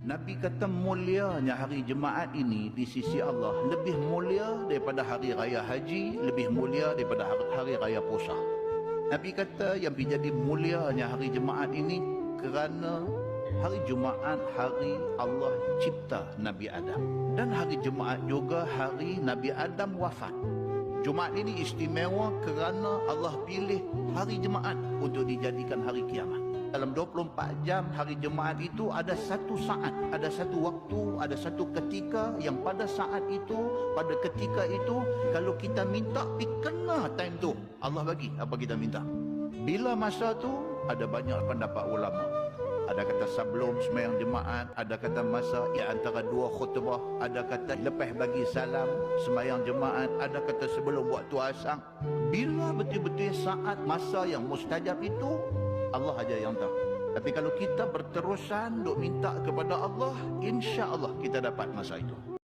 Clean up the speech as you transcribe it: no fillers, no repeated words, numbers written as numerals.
Nabi kata mulianya hari Jumaat ini di sisi Allah lebih mulia daripada hari raya haji, lebih mulia daripada hari raya puasa. Nabi kata yang menjadi mulianya hari Jumaat ini kerana hari Jumaat hari Allah cipta Nabi Adam, dan hari Jumaat juga hari Nabi Adam wafat. Jumaat ini istimewa kerana Allah pilih hari Jumaat untuk dijadikan hari kiamat. Dalam 24 jam hari Jumaat itu ada satu saat, ada satu waktu, ada satu ketika yang pada saat itu, pada ketika itu, kalau kita minta, kena time tu Allah bagi apa kita minta. Bila masa tu, ada banyak pendapat ulama. Ada kata sebelum sembahyang Jumaat, ada kata masa yang antara dua khutbah, ada kata lepas bagi salam sembahyang Jumaat, ada kata sebelum waktu asar. Bila betul-betul saat masa yang mustajab itu, Allah aja yang tahu. Tapi kalau kita berterusan duk minta kepada Allah, insya Allah kita dapat masa itu.